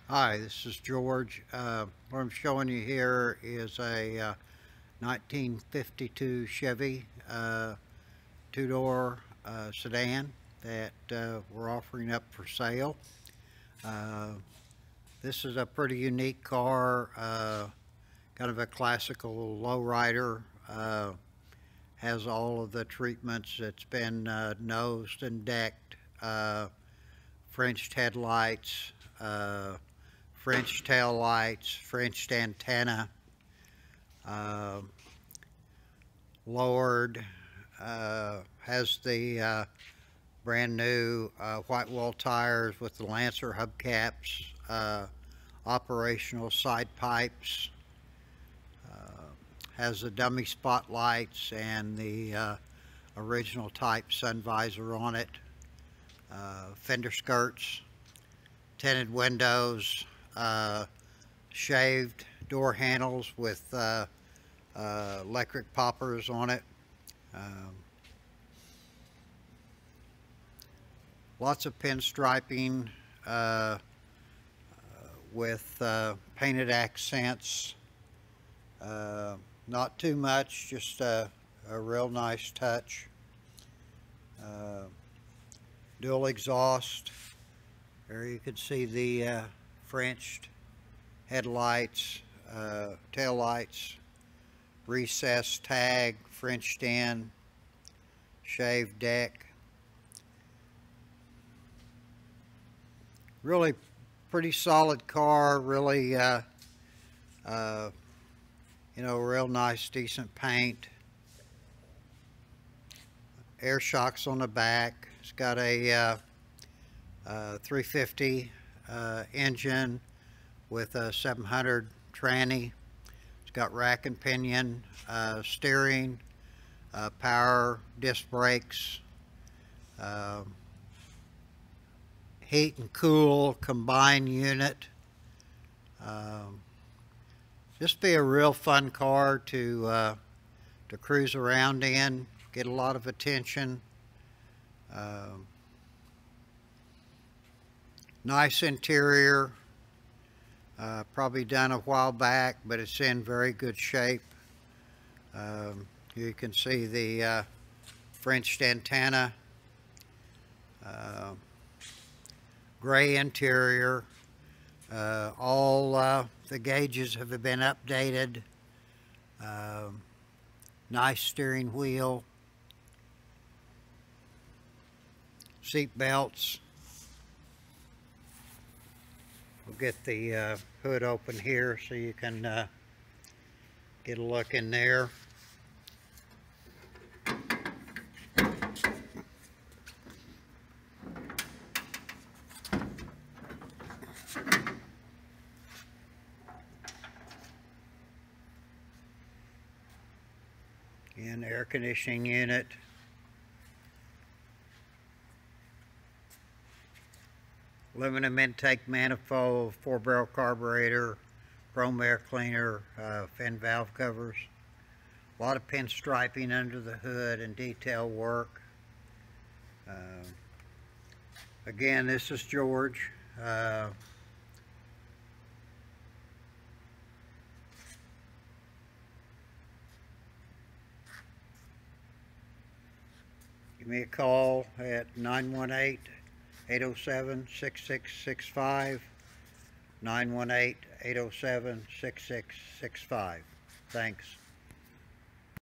Hi, this is George. What I'm showing you here is a 1952 Chevy two-door sedan that we're offering up for sale. This is a pretty unique car, kind of a classical lowrider. Has all of the treatments. It's been nosed and decked, Frenched headlights, French tail lights, Frenched antenna, lowered, has the brand new white wall tires with the Lancer hubcaps, operational side pipes, has the dummy spotlights and the original type sun visor on it, fender skirts, tinted windows, shaved door handles with electric poppers on it. Lots of pinstriping with painted accents. Not too much, just a real nice touch. Dual exhaust. There you can see the Frenched headlights, tail lights, recessed tag, Frenched in, shaved deck. Really pretty solid car, really real nice, decent paint. Air shocks on the back. It's got a 350 engine with a 700 tranny. It's got rack and pinion, steering, power disc brakes, heat and cool combined unit. Just be a real fun car to cruise around in, get a lot of attention. Nice interior, probably done a while back, but it's in very good shape. You can see the Frenched antenna, gray interior. All the gauges have been updated. Nice steering wheel, seat belts. We'll get the hood open here so you can get a look in there. And air conditioning unit. Aluminum intake manifold, 4-barrel carburetor, chrome air cleaner, fin valve covers. A lot of pinstriping under the hood and detail work. Again, this is George. Give me a call at 918-807-6665, 918-807-6665. Thanks.